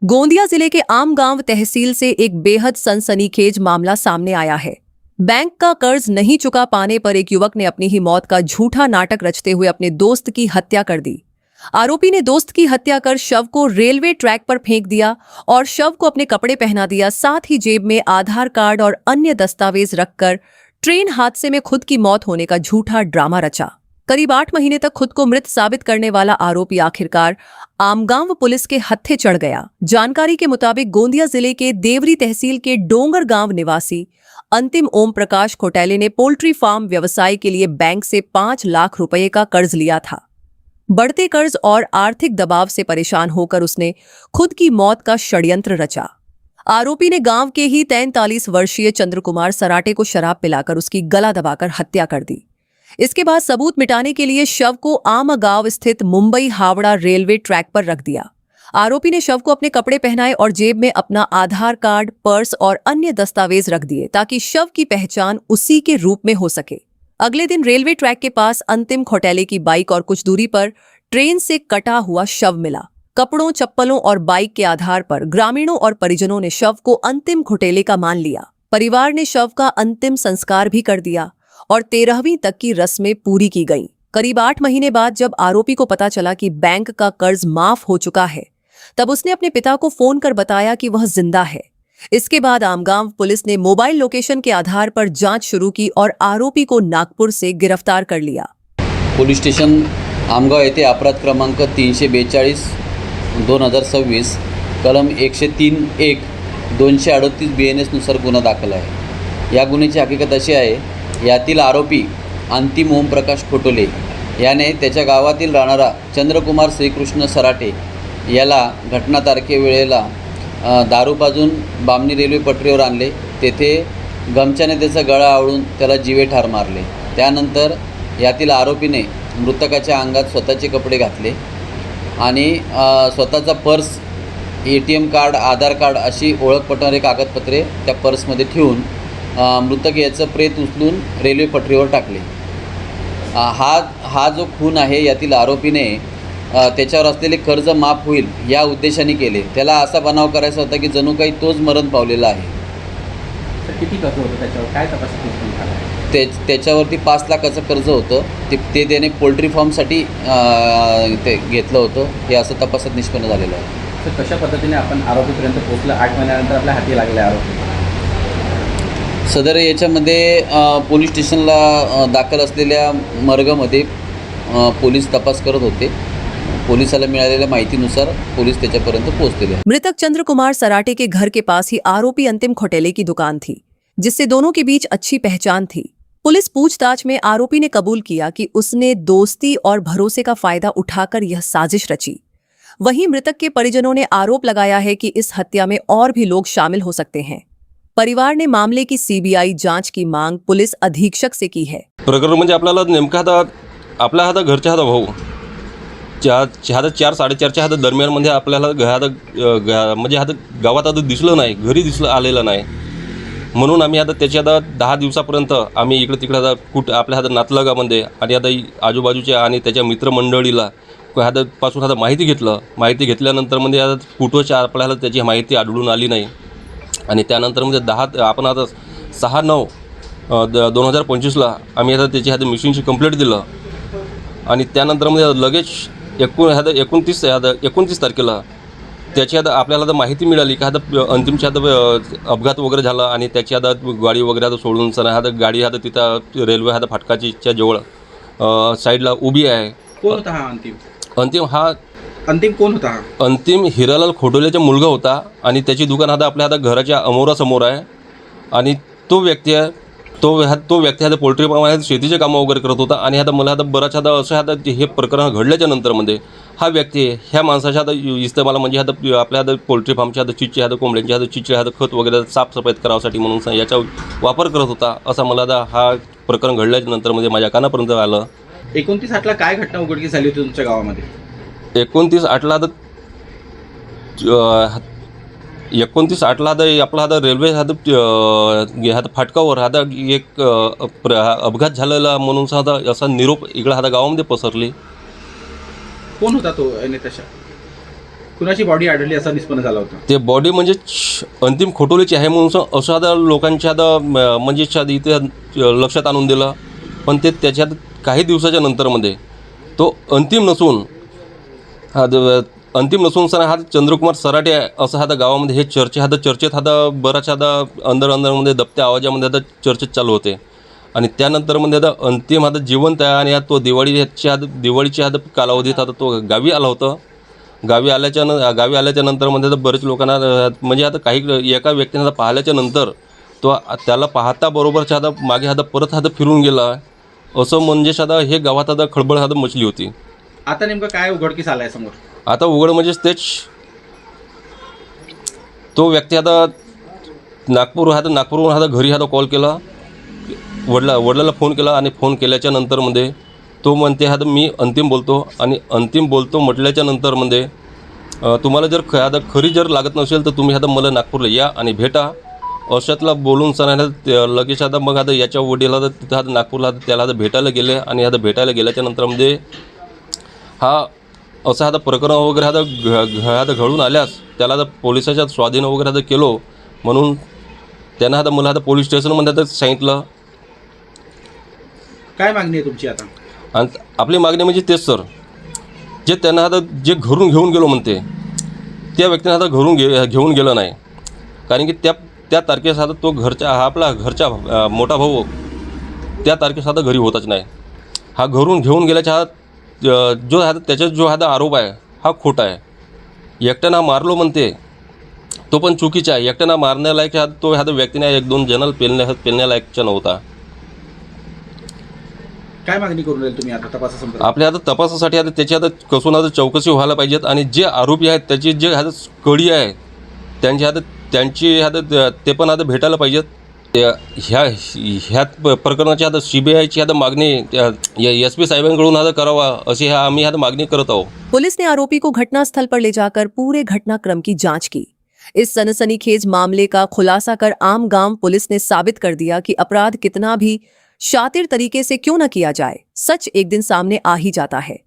गोंदिया जिले के आमगांव तहसील से एक बेहद सनसनीखेज मामला सामने आया है। बैंक का कर्ज नहीं चुका पाने पर एक युवक ने अपनी ही मौत का झूठा नाटक रचते हुए अपने दोस्त की हत्या कर दी। आरोपी ने दोस्त की हत्या कर शव को रेलवे ट्रैक पर फेंक दिया और शव को अपने कपड़े पहना दिया। साथ ही जेब में आधार कार्ड और अन्य दस्तावेज रखकर ट्रेन हादसे में खुद की मौत होने का झूठा ड्रामा रचा। करीब 8 महीने तक खुद को मृत साबित करने वाला आरोपी आखिरकार आमगांव पुलिस के हत्थे चढ़ गया। जानकारी के मुताबिक गोंदिया जिले के देवरी तहसील के डोंगर गांव निवासी अंतिम ओम प्रकाश खोटेले ने पोल्ट्री फार्म व्यवसाय के लिए बैंक से 5 लाख रुपए का कर्ज लिया था। बढ़ते कर्ज और आर्थिक दबाव से परेशान होकर उसने खुद की मौत का षड्यंत्र रचा। आरोपी ने गांव के ही 43 वर्षीय चंद्रकुमार सराटे को शराब पिलाकर उसकी गला दबाकर हत्या कर दी। इसके बाद सबूत मिटाने के लिए शव को आमगांव स्थित मुंबई हावड़ा रेलवे ट्रैक पर रख दिया। आरोपी ने शव को अपने कपड़े पहनाए और जेब में अपना आधार कार्ड, पर्स और अन्य दस्तावेज रख दिए ताकि शव की पहचान उसी के रूप में हो सके। अगले दिन रेलवे ट्रैक के पास अंतिम खोटेले की बाइक और कुछ दूरी पर ट्रेन से कटा हुआ शव मिला। कपड़ों, चप्पलों और बाइक के आधार पर ग्रामीणों और परिजनों ने शव को अंतिम खोटेले का मान लिया। परिवार ने शव का अंतिम संस्कार भी कर दिया और 13वीं तक की रस्में पूरी की गईं। करीब 8 महीने बाद जब आरोपी को पता चला कि बैंक का कर्ज माफ हो चुका है, तब उसने अपने पिता को फोन कर बताया कि वह जिंदा है। इसके बाद आमगांव पुलिस ने मोबाइल लोकेशन के आधार पर जांच शुरू की और आरोपी को नागपुर से गिरफ्तार कर लिया। पोलीस स्टेशन आमगाव येथे अपराध क्रमांक 342/2026 कलम 103(1) 238 BNS नुसार गुन्हा दाखल आहे। या गुन्ह्याची हकीकत अशी आहे, यातील आरोपी अंतिम ओम प्रकाश खोटेले याने त्याच्या गावातील राहणारा चंद्रकुमार श्रीकृष्ण सराटे याला घटना तारखेवेळेला दारू पाजून बामणी रेल्वे पटरीवर आणले। तेथे गमछाने त्याचा गळा आवळून त्याला जीवे ठार मारले। त्यानंतर यातील आरोपीने मृतकाच्या अंगात स्वतःचे कपडे घातले आणि स्वतःचा पर्स, ATM कार्ड, आधार कार्ड अशी ओळख पटणारी कागदपत्रे त्या पर्समध्ये ठेवून मृतक याचं प्रेत उचलून रेल्वे पटरीवर टाकले। हा जो खून आहे यातील आरोपीने त्याच्यावर असलेले कर्ज माफ होईल या उद्देशाने केले। त्याला असा बनाव करायचा होता की जणू काही तोच मरण पावलेला आहे। किती कर्ज होतं त्याच्यावर, काय तपासात त्याच्यावरती 5 लाखाचं कर्ज होतं। ते त्याने पोल्ट्री फार्मसाठी ते घेतलं होतं, हे असं तपासात निष्पन्न झालेलं आहे। तर कशा पद्धतीने आपण आरोपीपर्यंत पोहोचलं? 8 महिन्यानंतर आपल्या हाती लागले आरोपी। सदर याच्यामध्ये पोलीस स्टेशनला दाखल असलेल्या मर्गामध्ये पोलीस तपास करत होते। पोलिसाला मिळालेल्या माहितीनुसार पोलीस त्याच्यापर्यंत पोहोचले। मृतक चंद्रकुमार सराटे के घर के पास ही आरोपी अंतिम खोटेले की दुकान थी, जिससे दोनों के बीच अच्छी पहचान थी। पुलिस पूछताछ में आरोपी ने कबूल किया कि उसने दोस्ती और भरोसे का फायदा उठाकर यह साजिश रची। वहीं मृतक के परिजनों ने आरोप लगाया है कि इस हत्या में और भी लोग शामिल हो सकते हैं। परिवार ने मामले की CBI जांच की मांग पुलिस अधीक्षक से की है। प्रकरण म्हणजे आपल्याला नेमका आपल्या घरच्या भाऊ 4-4:30च्या दरम्यानमध्ये आपल्याला म्हणजे गावात दिसलं नाही, घरी आलेलं नाही। म्हणून आम्ही त्याच्या 10 दिवसापर्यंत आम्ही इकडे तिकडे आपल्या नातलगामध्ये आणि आजूबाजूच्या आणि त्याच्या मित्रमंडळीला पासून माहिती घेतलं। माहिती घेतल्यानंतर म्हणजे कुठंच्या आपल्याला त्याची माहिती आढळून आली नाही आणि त्यानंतर म्हणजे 6/9/2025ला आम्ही त्याची मिशनची कंप्लेंट दिलं आणि त्यानंतर म्हणजे लगेच 29 तारखेला त्याची आपल्याला माहिती मिळाली की अंतिमच्या अपघात वगैरे झाला आणि त्याची गाडी वगैरे सोडून गाडी तिथं रेल्वे फाटकाच्या जवळ साईडला उभी आहे। कोण होता हा अंतिम कोण होता? अंतिम हिरालाल खोटेलेचा मुलगा होता आणि त्याची दुकान आपल्या घराच्या अमोरासमोर आहे आणि तो व्यक्ती पोल्ट्री फार्म शेतीचे कामं वगैरे करत होता आणि मला बराच असं हे प्रकरण घडल्याच्या नंतरमध्ये हा व्यक्ती ह्या माणसाच्या इस्तेमाला म्हणजे आपल्या पोल्ट्री फार्मच्या चिचे कोंबड्यांच्या चिचे खत वगैरे साफसफाईत करावासाठी म्हणून याचा वापर करत होता, असं मला हा प्रकरण घडल्याच्या नंतरमध्ये माझ्या कानापर्यंत आलं। 29/8ला काय घटना उघडकीस झाली होती तुमच्या गावामध्ये? 29/8ला 29/8ला आपला रेल्वे फाटकावर एक अपघात झालेला म्हणून असा निरोप इकडे गावामध्ये पसरली। कोण होता तो? तशा कुणाची बॉडी आढळली असं निष्पन्न झालं होतं? ते बॉडी म्हणजे अंतिम खोटोलीची आहे म्हणून असं आता लोकांच्या आता म्हणजे इथे लक्षात आणून दिलं. पण ते त्याच्यात काही दिवसाच्या नंतरमध्ये तो अंतिम नसून सर हा चंद्रकुमार सराटे आहे असं आता गावामध्ये हे चर्चेत बऱ्याच अंदरमध्ये दबत्या आवाजामध्ये आता चर्चेत चालू होते. आणि त्यानंतरमध्ये आता अंतिम जिवंत आहे आणि तो दिवाळीच्या कालावधीत आता तो गावी आला होता. गावी आल्याच्या नंतरमध्ये तर बरेच लोकांना म्हणजे आता काही एका व्यक्तीने पाहिल्याच्या नंतर तो त्याला पाहता बरोबरच्या मागे परत फिरून गेला असं म्हणजे हे गावात खळबळ मचली होती. आता नेमकं काय उघडकीस आलाय समोर? आता उघड म्हणजेच तेच तो व्यक्ती नागपूरहून घरी कॉल केला, वडिलाला फोन केला आणि फोन केल्याच्या नंतरमध्ये तो म्हणते मी अंतिम बोलतो आणि अंतिम बोलतो म्हटल्याच्या नंतरमध्ये तुम्हाला जर खरी जर लागत नसेल तर तुम्ही मला नागपूरला या आणि भेटा अशातला बोलून लगेच मग याच्या वडिला तिथं नागपूरला त्याला भेटायला गेले आणि भेटायला गेल्याच्या नंतरमध्ये असं प्रकरण वगैरे घडून आल्यास त्याला पोलिसाच्या स्वाधीन वगैरे केलो म्हणून त्यांना मला पोलीस स्टेशनमध्ये सांगितलं. काय मागणी आहे तुमची आता? आणि आपली मागणी म्हणजे तेच सर, जे त्यांना जे घरून घेऊन गेलो म्हणते त्या व्यक्तीने घरून घेऊन गेलं नाही. कारण की त्या तारखेस तो आपला घरचा मोठा भाऊ त्या तारखेस घरी होतच नाही. हा घरून घेऊन गेल्याच्या जो त्याच्यात जो आरोप आहे हा खोटा आहे. एकट्यानं मारलो म्हणते तो पण चुकीचा आहे. एकट्यानं मारण्यालायक तो व्यक्तीने 1-2 जणाला पेलण्यालायकचा नव्हता. काय मागणी करून राहील तुम्ही आता तपासासंदर्भात? आपल्या तपासासाठी त्याची कसून चौकशी व्हायला पाहिजेत आणि जे आरोपी आहेत त्याची जे कडी आहे त्यांची ते पण भेटायला पाहिजेत. ह्या प्रकरणाची CBIची मागणी SP साहेबांकडून करावा अशी आम्ही मागणी करत आहोत. पुलिस ने आरोपी को घटनास्थल पर ले जाकर पूरे घटनाक्रम की जांच की. इस सनसनीखेज मामले का खुलासा कर आम गांव पुलिस ने साबित कर दिया कि अपराध कितना भी शातिर तरीके से क्यों न किया जाए, सच एक दिन सामने आ ही जाता है.